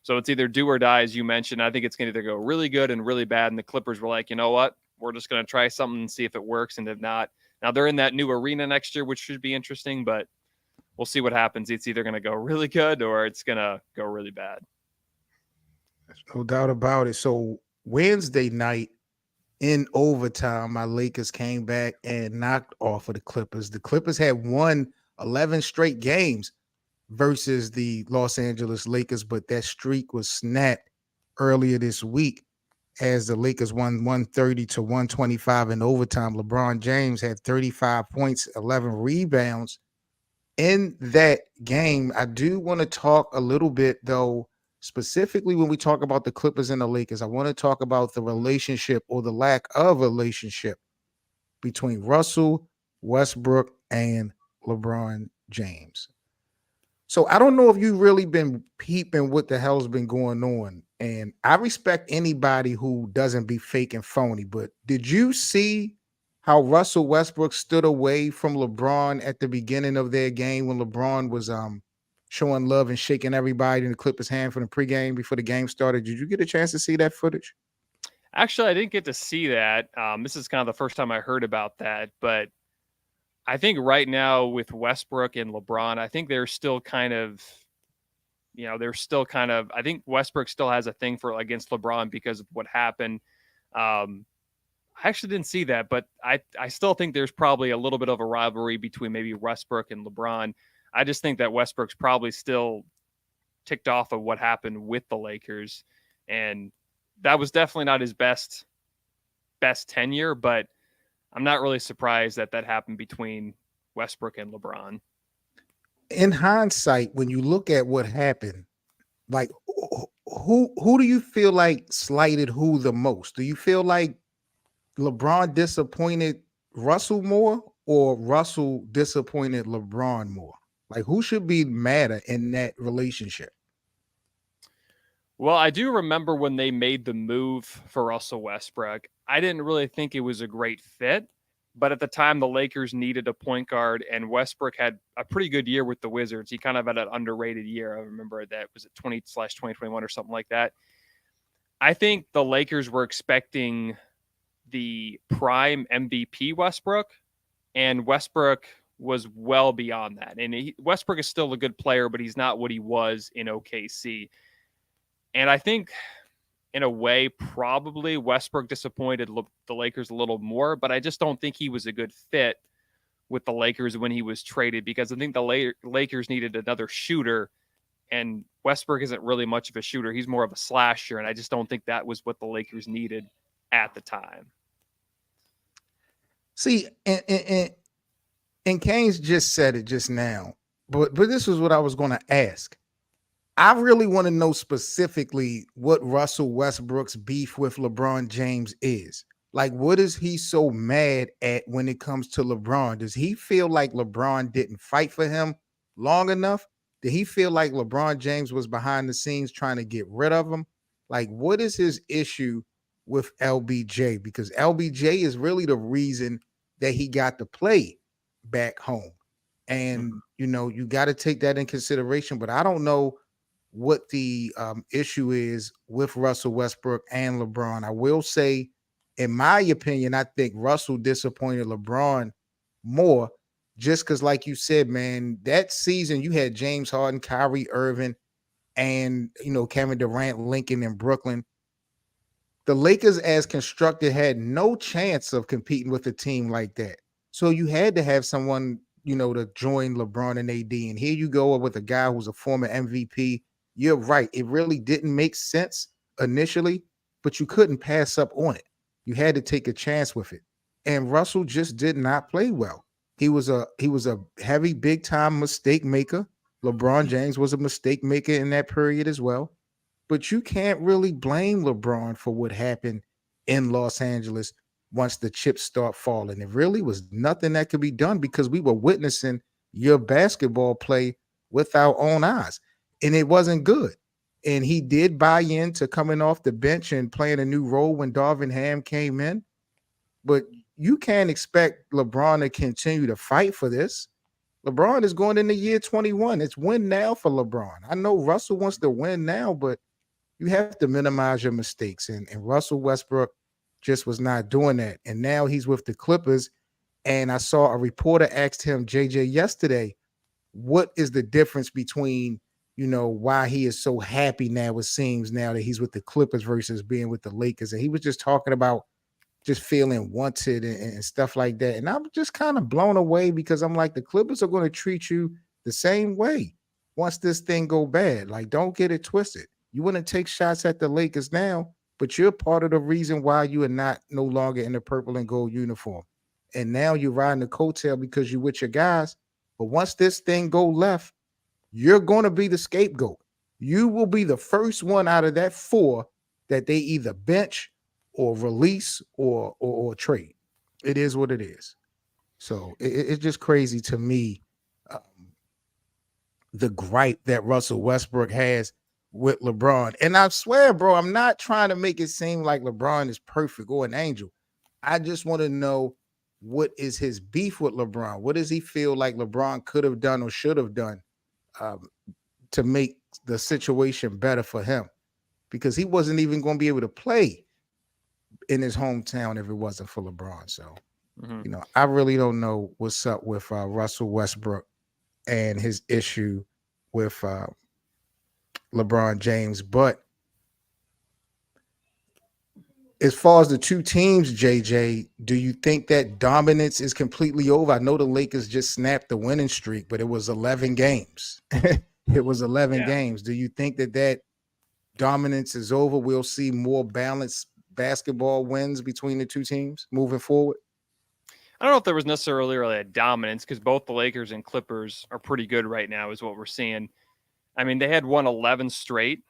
So it's either do or die, as you mentioned. I think it's going to either go really good and really bad. And the Clippers were like, you know what? We're just going to try something and see if it works. And if not, now they're in that new arena next year, which should be interesting, but we'll see what happens. It's either going to go really good or it's going to go really bad. There's no doubt about it. So Wednesday night in overtime, my Lakers came back and knocked off of the Clippers. The Clippers had won 11 straight games versus the Los Angeles Lakers, but that streak was snapped earlier this week as the Lakers won 130-125 in overtime. LeBron James had 35 points, 11 rebounds in that game. I do want to talk a little bit, though, specifically when we talk about the Clippers and the Lakers. I want to talk about the relationship or the lack of relationship between Russell Westbrook and LeBron James. So I don't know if you've really been peeping what the hell's been going on. And I respect anybody who doesn't be fake and phony, but did you see how Russell Westbrook stood away from LeBron at the beginning of their game when LeBron was showing love and shaking everybody in the Clippers' hand for the pregame before the game started? Did you get a chance to see that footage? Actually, I didn't get to see that. This is kind of the first time I heard about that, but I think right now with Westbrook and LeBron, I think they're still kind of, I think Westbrook still has a thing for against LeBron because of what happened. I actually didn't see that, but I still think there's probably a little bit of a rivalry between maybe Westbrook and LeBron. I just think that Westbrook's probably still ticked off of what happened with the Lakers, and that was definitely not his best tenure, but I'm not really surprised that happened between Westbrook and LeBron. In hindsight, when you look at what happened, like who do you feel like slighted who the most? Do you feel like LeBron disappointed Russell more or Russell disappointed LeBron more? Like, who should be madder in that relationship? Well, I do remember when they made the move for Russell Westbrook. I didn't really think it was a great fit, but at the time the Lakers needed a point guard, and Westbrook had a pretty good year with the Wizards. He kind of had an underrated year. I remember that was it 20/2021 or something like that. I think the Lakers were expecting the prime MVP Westbrook, and Westbrook was well beyond that. And Westbrook is still a good player, but he's not what he was in OKC. And I think, in a way, probably Westbrook disappointed the Lakers a little more, but I just don't think he was a good fit with the Lakers when he was traded because I think the Lakers needed another shooter, and Westbrook isn't really much of a shooter. He's more of a slasher, and I just don't think that was what the Lakers needed at the time. See, and Kane's just said it just now, but this is what I was going to ask. I really want to know specifically what Russell Westbrook's beef with LeBron James is. Like, what is he so mad at when it comes to LeBron? Does he feel like LeBron didn't fight for him long enough? Did he feel like LeBron James was behind the scenes trying to get rid of him? Like, what is his issue with LBJ? Because LBJ is really the reason that he got to play back home. And, you got to take that in consideration. But I don't know what the issue is with Russell Westbrook and LeBron. I will say, in my opinion, I think Russell disappointed LeBron more just because, like you said, man, that season you had James Harden, Kyrie Irving, and, Kevin Durant, Lincoln, and Brooklyn. The Lakers, as constructed, had no chance of competing with a team like that. So you had to have someone, to join LeBron and AD. And here you go with a guy who's a former MVP. You're right. It really didn't make sense initially, but you couldn't pass up on it. You had to take a chance with it. And Russell just did not play well. He was a heavy, big time mistake maker. LeBron James was a mistake maker in that period as well. But you can't really blame LeBron for what happened in Los Angeles once the chips start falling. It really was nothing that could be done because we were witnessing your basketball play with our own eyes. And it wasn't good. And he did buy into coming off the bench and playing a new role when Darvin Ham came in. But you can't expect LeBron to continue to fight for this. LeBron is going into year 21. It's win now for LeBron. I know Russell wants to win now, but you have to minimize your mistakes. And Russell Westbrook just was not doing that. And now he's with the Clippers. And I saw a reporter asked him, JJ, yesterday, what is the difference between, why he is so happy now, it seems now that he's with the Clippers versus being with the Lakers. And he was just talking about just feeling wanted and stuff like that. And I'm just kind of blown away because I'm like, the Clippers are going to treat you the same way once this thing go bad. Like, don't get it twisted. You want to take shots at the Lakers now, but you're part of the reason why you are not no longer in the purple and gold uniform. And now you're riding the coattail because you're with your guys. But once this thing go left, you're going to be the scapegoat. You will be the first one out of that four that they either bench or release or trade. It is what it is. So it's just crazy to me, the gripe that Russell Westbrook has with LeBron. And I swear, bro, I'm not trying to make it seem like LeBron is perfect or an angel. I just want to know, what is his beef with LeBron? What does he feel like LeBron could have done or should have done to make the situation better for him? Because he wasn't even going to be able to play in his hometown if it wasn't for LeBron. So, I really don't know what's up with Russell Westbrook and his issue with LeBron James. But as far as the two teams, JJ, do you think that dominance is completely over? I know the Lakers just snapped the winning streak, but it was 11 games. It was 11 games. Do you think that dominance is over? We'll see more balanced basketball wins between the two teams moving forward? I don't know if there was necessarily a dominance because both the Lakers and Clippers are pretty good right now is what we're seeing. I mean, they had won 11 straight.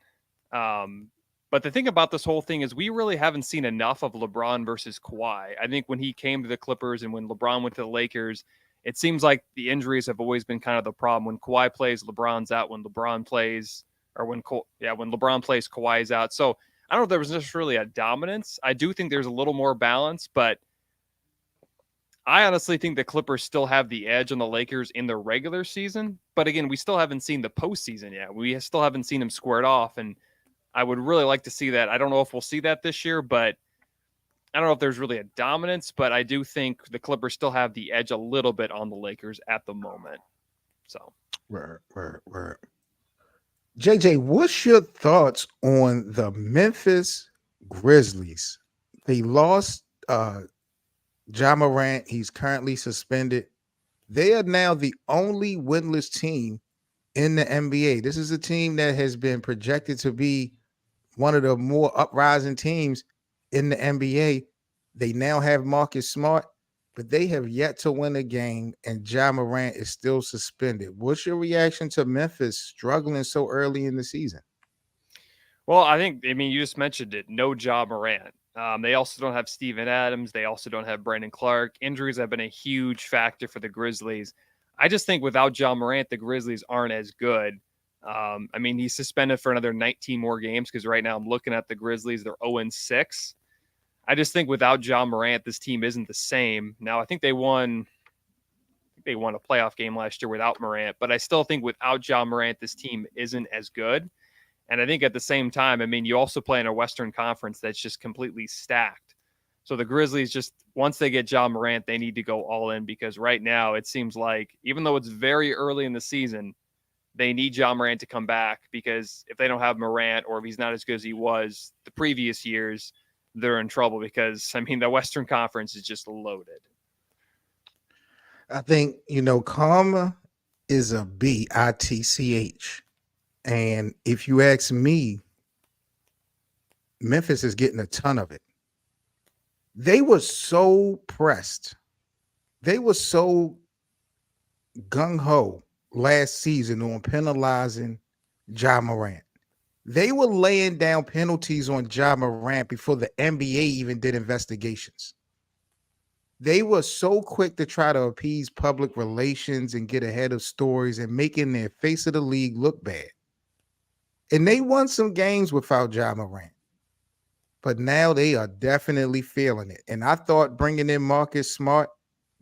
But the thing about this whole thing is we really haven't seen enough of LeBron versus Kawhi. I think when he came to the Clippers and when LeBron went to the Lakers, it seems like the injuries have always been kind of the problem. When Kawhi plays, LeBron's out. When LeBron plays, or when LeBron plays, Kawhi's out. So I don't know if there was necessarily a dominance. I do think there's a little more balance, but I honestly think the Clippers still have the edge on the Lakers in the regular season. But again, we still haven't seen the postseason yet. We still haven't seen them squared off, and I would really like to see that. I don't know if we'll see that this year, but I don't know if there's really a dominance. But I do think the Clippers still have the edge a little bit on the Lakers at the moment. So, Word. JJ, what's your thoughts on the Memphis Grizzlies? They lost Ja Morant. He's currently suspended. They are now the only winless team in the NBA. This is a team that has been projected to be one of the more uprising teams in the NBA. They now have Marcus Smart, but they have yet to win a game, and Ja Morant is still suspended. What's your reaction to Memphis struggling so early in the season? well, I mean, you just mentioned it. No Ja Morant. They also don't have Steven Adams. They also don't have Brandon Clark. Injuries have been a huge factor for the Grizzlies. I just think without Ja Morant, the Grizzlies aren't as good. I mean, he's suspended for another 19 more games because right now I'm looking at the Grizzlies. They're 0-6. I just think without Ja Morant, this team isn't the same. Now, I think they won a playoff game last year without Morant, but I still think without Ja Morant, this team isn't as good. And I think at the same time, I mean, you also play in a Western Conference that's just completely stacked. So the Grizzlies just, once they get Ja Morant, they need to go all in because right now it seems like, even though it's very early in the season, they need Ja Morant to come back because if they don't have Morant or if he's not as good as he was the previous years, they're in trouble because, I mean, the Western Conference is just loaded. I think, karma is a bitch. And if you ask me, Memphis is getting a ton of it. They were so pressed. They were so gung ho last season on penalizing Ja Morant. They were laying down penalties on Ja Morant before the NBA even did investigations. They were so quick to try to appease public relations and get ahead of stories and making their face of the league look bad. And they won some games without Ja Morant. But now they are definitely feeling it. And I thought bringing in Marcus Smart,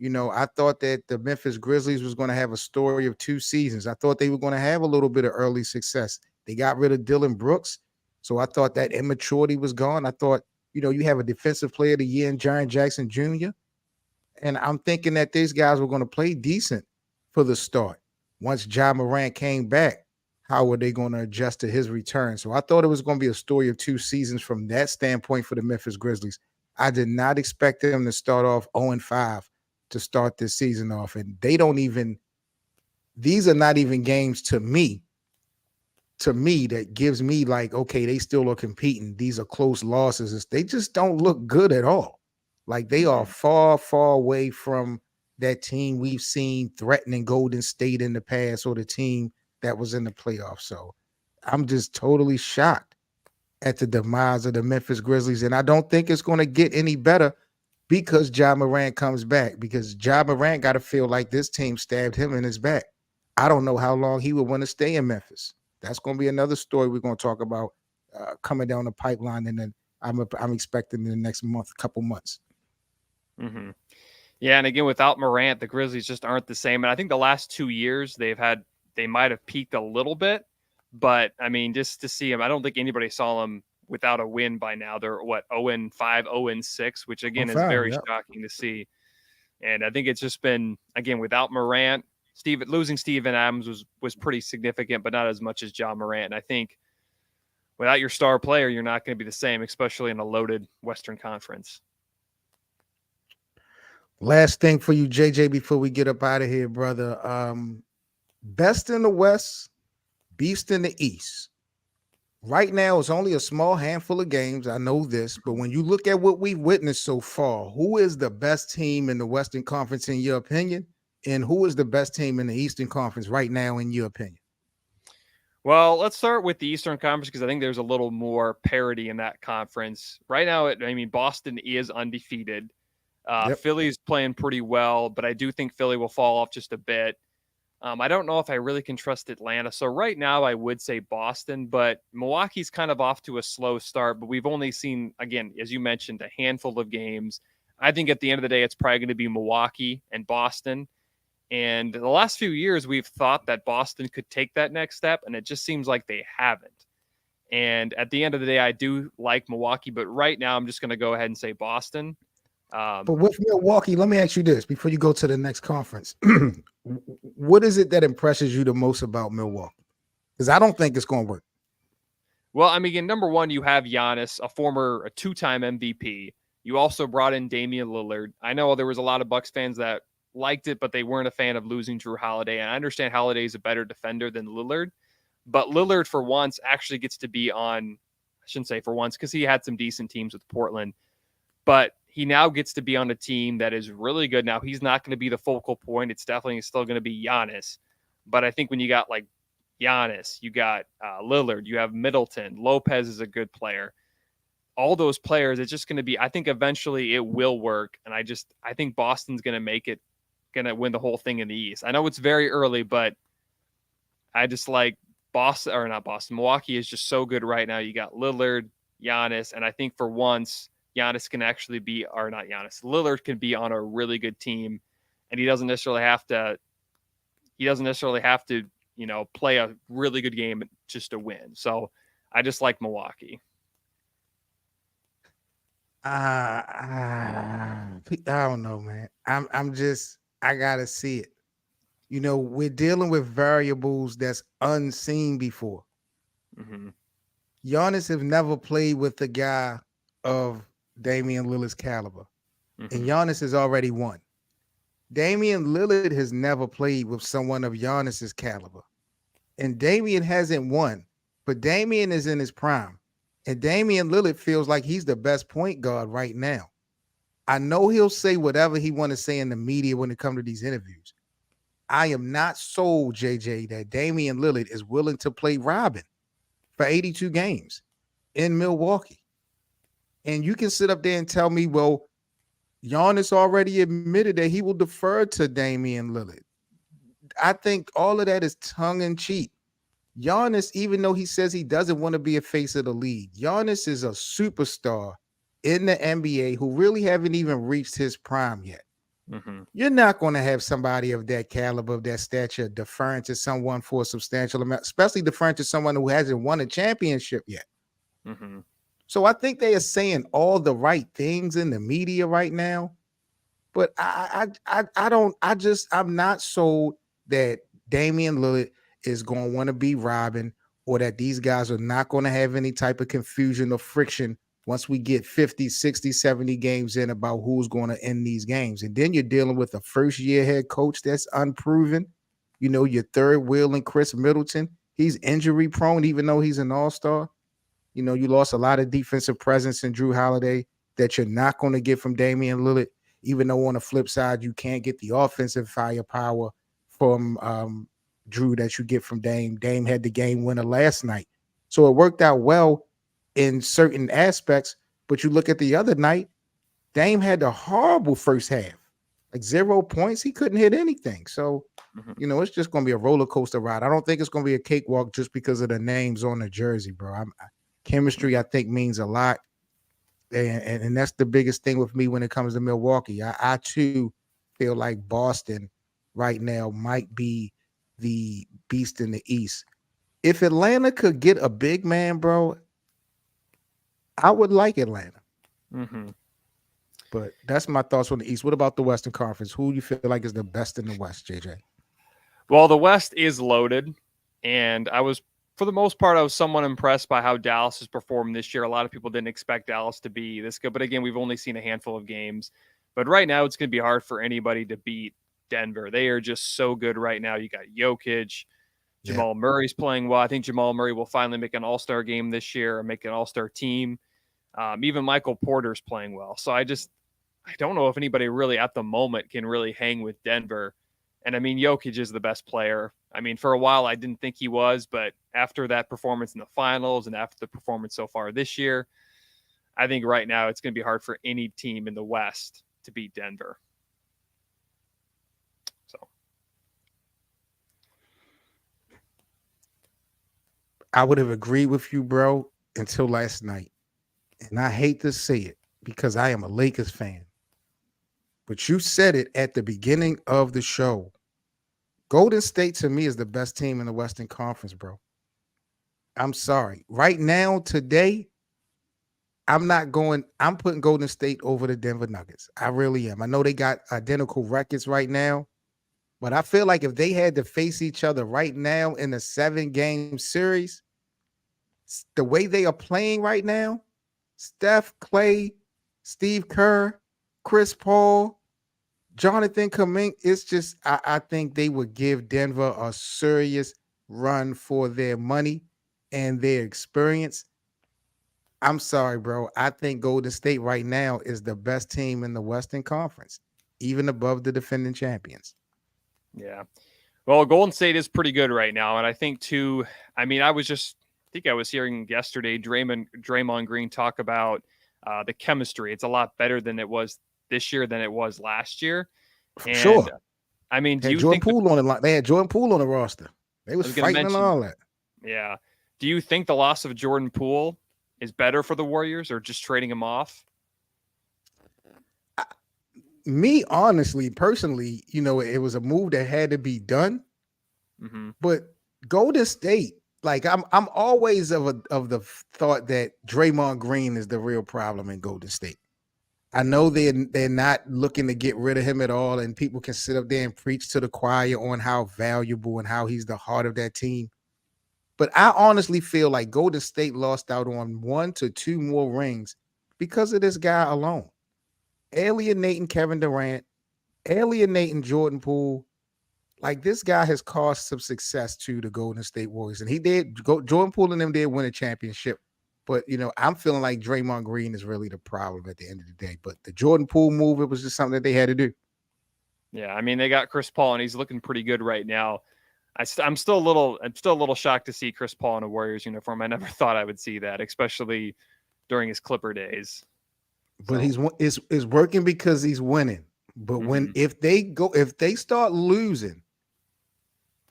I thought that the Memphis Grizzlies was going to have a story of 2 seasons. I thought they were going to have a little bit of early success. They got rid of Dylan Brooks. So I thought that immaturity was gone. I thought, you have a defensive player of the year in Jaren Jackson Jr. And I'm thinking that these guys were going to play decent for the start. Once Ja Morant came back, how were they going to adjust to his return? So I thought it was going to be a story of 2 seasons from that standpoint for the Memphis Grizzlies. I did not expect them to start off 0-5 to start this season off. And these are not even games to me that gives me like, okay, they still are competing. These are close losses. They just don't look good at all. Like they are far, far away from that team we've seen threatening Golden State in the past or the team that was in the playoffs. So I'm just totally shocked at the demise of the Memphis Grizzlies. And I don't think it's going to get any better because Ja Morant comes back, because Ja Morant got to feel like this team stabbed him in his back. I don't know how long he would want to stay in Memphis. That's going to be another story we're going to talk about coming down the pipeline. And then I'm expecting in the next couple months. Mm-hmm. Yeah, and again, without Morant, the Grizzlies just aren't the same. And I think the last 2 years they might have peaked a little bit, but I mean, just to see them, I don't think anybody saw them without a win by now. They're 0-5, 0-6, which again is very shocking to see. And I think it's just been, again, without Morant, losing Steven Adams was pretty significant, but not as much as Ja Morant. And I think without your star player, you're not going to be the same, especially in a loaded Western Conference. Last thing for you, JJ, before we get up out of here, brother. Best in the West, beast in the East. Right now, it's only a small handful of games. I know this, but when you look at what we've witnessed so far, who is the best team in the Western Conference in your opinion? And who is the best team in the Eastern Conference right now in your opinion? Well, let's start with the Eastern Conference because I think there's a little more parity in that conference. Right now, Boston is undefeated. Yep. Philly's playing pretty well, but I do think Philly will fall off just a bit. I don't know if I really can trust Atlanta. So right now I would say Boston, but Milwaukee's kind of off to a slow start, but we've only seen, again, as you mentioned, a handful of games. I think at the end of the day, it's probably going to be Milwaukee and Boston. And the last few years, we've thought that Boston could take that next step, and it just seems like they haven't. And at the end of the day, I do like Milwaukee, but right now I'm just going to go ahead and say Boston. But with Milwaukee, let me ask you this before you go to the next conference. What is it that impresses you the most about Milwaukee? Because I don't think it's going to work. Well, I mean, number one, you have Giannis, a two-time MVP. You also brought in Damian Lillard. I know there was a lot of Bucks fans that liked it, but they weren't a fan of losing Drew Holiday. And I understand Holiday is a better defender than Lillard, but Lillard for once actually gets to be on, I shouldn't say for once, because he had some decent teams with Portland, but he now gets to be on a team that is really good. Now, he's not going to be the focal point. It's definitely still going to be Giannis. But I think when you got like Giannis, you got Lillard, you have Middleton, Lopez is a good player. All those players, it's just going to be, I think eventually it will work. And I think Boston's going to make it, going to win the whole thing in the East. I know it's very early, but I just like Milwaukee is just so good right now. You got Lillard, Giannis, and I think for once, Giannis can actually be, or not Giannis, Lillard can be on a really good team, and he doesn't necessarily have to, play a really good game just to win. So I just like Milwaukee. I don't know, man. I gotta see it. We're dealing with variables that's unseen before. Mm-hmm. Giannis have never played with a guy of Damian Lillard's caliber, and Giannis has already won. Damian Lillard has never played with someone of Giannis's caliber, and Damian hasn't won, but Damian is in his prime, and Damian Lillard feels like he's the best point guard right now. I know he'll say whatever he want to say in the media when it comes to these interviews. I am not sold, JJ, that Damian Lillard is willing to play Robin for 82 games in Milwaukee. And you can sit up there and tell me, well, Giannis already admitted that he will defer to Damian Lillard. I think all of that is tongue in cheek. Giannis, even though he says he doesn't want to be a face of the league, Giannis is a superstar in the NBA who really haven't even reached his prime yet. Mm-hmm. You're not going to have somebody of that caliber, of that stature, deferring to someone for a substantial amount, especially deferring to someone who hasn't won a championship yet. Mm-hmm. So I think they are saying all the right things in the media right now, but I'm not sold that Damian Lillard is going to want to be Robin, or that these guys are not going to have any type of confusion or friction once we get 50, 60, 70 games in about who's going to end these games. And then you're dealing with a first-year head coach that's unproven. Your third wheel in Chris Middleton. He's injury prone, even though he's an all-star. You lost a lot of defensive presence in Drew Holiday that you're not going to get from Damian Lillard, even though on the flip side, you can't get the offensive firepower from Drew that you get from Dame. Dame had the game winner last night. So it worked out well in certain aspects, but you look at the other night, Dame had a horrible first half, like 0 points. He couldn't hit anything. So, it's just going to be a roller coaster ride. I don't think it's going to be a cakewalk just because of the names on the jersey, bro. Chemistry, I think, means a lot. And that's the biggest thing with me when it comes to Milwaukee. I too feel like Boston right now might be the beast in the East. If Atlanta could get a big man, bro, I would like Atlanta. Mm-hmm. But that's my thoughts on the East. What about the Western Conference? Who do you feel like is the best in the West, JJ? Well, the West is loaded, and for the most part, I was somewhat impressed by how Dallas has performed this year. A lot of people didn't expect Dallas to be this good, but again, we've only seen a handful of games. But right now, it's going to be hard for anybody to beat Denver. They are just so good right now. You got Jokic, Jamal Murray's playing well. I think Jamal Murray will finally make an all-star game this year and make an all-star team. Even Michael Porter's playing well. So I don't know if anybody really at the moment can really hang with Denver. And I mean, Jokic is the best player. I mean, for a while, I didn't think he was, but after that performance in the finals and after the performance so far this year, I think right now it's going to be hard for any team in the West to beat Denver. So, I would have agreed with you, bro, until last night. And I hate to say it because I am a Lakers fan. But you said it at the beginning of the show. Golden State to me is the best team in the Western Conference, bro. I'm sorry. Right now, today, I'm putting Golden State over the Denver Nuggets. I really am. I know they got identical records right now, but I feel like if they had to face each other right now in a 7-game series, the way they are playing right now, Steph, Clay, Steve Kerr, Chris Paul, Jonathan Kuminga, it's just I think they would give Denver a serious run for their money and their experience. I'm sorry, bro. I think Golden State right now is the best team in the Western Conference, even above the defending champions. Yeah. Well, Golden State is pretty good right now, and I think too. I mean, I think I was hearing yesterday Draymond Green talk about the chemistry. It's a lot better than it was this year than it was last year. For And sure. I mean, They do had you Jordan think Poole on the line. They had Jordan Poole on the roster. They I was was going to fighting and mention? all that. Yeah. Do you think the loss of Jordan Poole is better for the Warriors, or just trading him off? I, Me, honestly, personally, it was a move that had to be done. Mm-hmm. But Golden State, like I'm always of the thought that Draymond Green is the real problem in Golden State. I know they're not looking to get rid of him at all, and people can sit up there and preach to the choir on how valuable and how he's the heart of that team. But I honestly feel like Golden State lost out on 1 to 2 more rings because of this guy alone. Alienating Kevin Durant, alienating Jordan Poole. Like this guy has caused some success to the Golden State Warriors, and he did. Jordan Poole and them did win a championship, but I'm feeling like Draymond Green is really the problem at the end of the day. But the Jordan Poole move, it was just something that they had to do. Yeah, I mean they got Chris Paul, and he's looking pretty good right now. I'm still a little shocked to see Chris Paul in a Warriors uniform. I never thought I would see that, especially during his Clipper days. But So, is working because he's winning. But mm-hmm. if they start losing,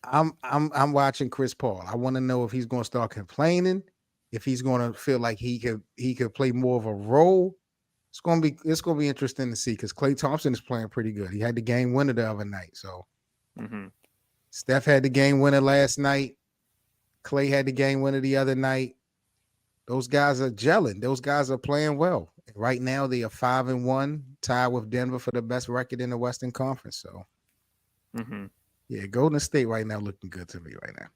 I'm watching Chris Paul. I want to know if he's going to start complaining, if he's going to feel like he could play more of a role. It's gonna be interesting to see because Klay Thompson is playing pretty good. He had the game winner the other night. So Mm-hmm. Steph had the game winner last night. Klay had the game winner the other night. Those guys are gelling. Those guys are playing well. Right now they are 5-1, tied with Denver for the best record in the Western Conference. So Mm-hmm. yeah, Golden State right now looking good to me right now.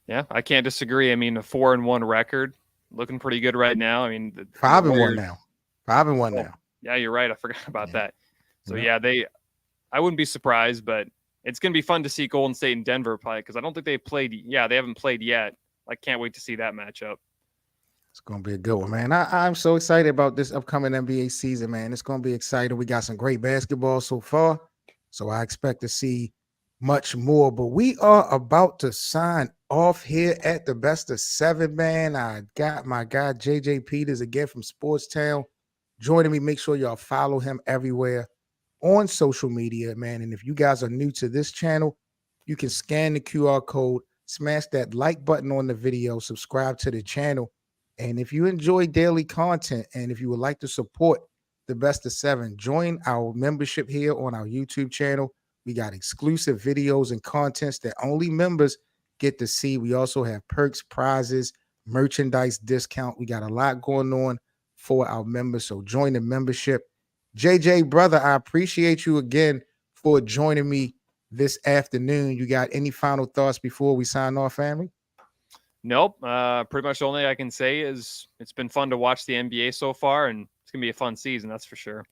Yeah, I can't disagree. I mean, a 4-1 record, looking pretty good right now. I mean, the 5-1 Warriors. now. 5-1 Oh, now. yeah, you're right. I forgot about Yeah. that. So Yeah. I wouldn't be surprised, but it's going to be fun to see Golden State and Denver play because I don't think they've played. Yeah, they haven't played yet. I can't wait to see that matchup. It's gonna be a good one, man. I'm so excited about this upcoming NBA season, man. It's gonna be exciting. We got some great basketball so far, so I expect to see much more. But we are about to sign off here at the Best of Seven, man. I got my guy JJ Peters again from Sportstown joining me. Make sure y'all follow him everywhere on social media, man. And if you guys are new to this channel, you can scan the QR code, smash that like button on the video, subscribe to the channel. And if you enjoy daily content and if you would like to support the Best of Seven, join our membership here on our YouTube channel. We got exclusive videos and contents that only members get to see. We also have perks, prizes, merchandise discount. We got a lot going on for our members. So join the membership. JJ, brother, I appreciate you again for joining me this afternoon. You got any final thoughts before we sign off, family? Nope. Pretty much the only thing I can say is it's been fun to watch the NBA so far, and it's gonna be a fun season. That's for sure.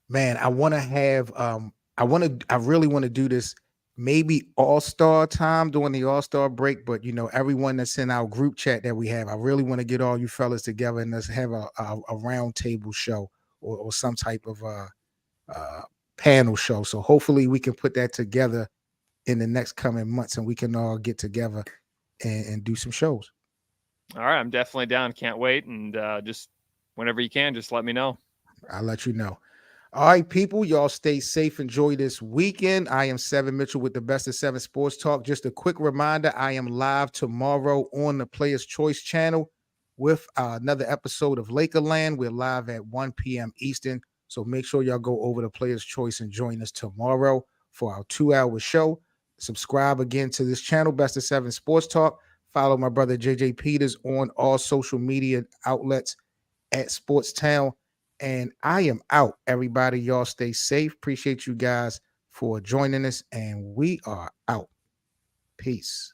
Man, I want to have I really want to do this maybe all-star time during the all-star break, but everyone that's in our group chat that we have, I really want to get all you fellas together and let's have a round table show or some type of uh panel show. So hopefully we can put that together in the next coming months and we can all get together and do some shows. All right, I'm definitely down. Can't wait, and just whenever you can, just let me know. I'll let you know. All right, people, y'all stay safe. Enjoy this weekend. I am Seven Mitchell with the Best of Seven Sports Talk. Just a quick reminder, I am live tomorrow on the Players Choice channel with another episode of Lakerland. We're live at 1 p.m. Eastern. So make sure y'all go over to Players Choice and join us tomorrow for our 2-hour show. Subscribe again to this channel, Best of Seven Sports Talk. Follow my brother JJ Peters on all social media outlets at Sportstown. And I am out, everybody. Y'all stay safe. Appreciate you guys for joining us. And we are out. Peace.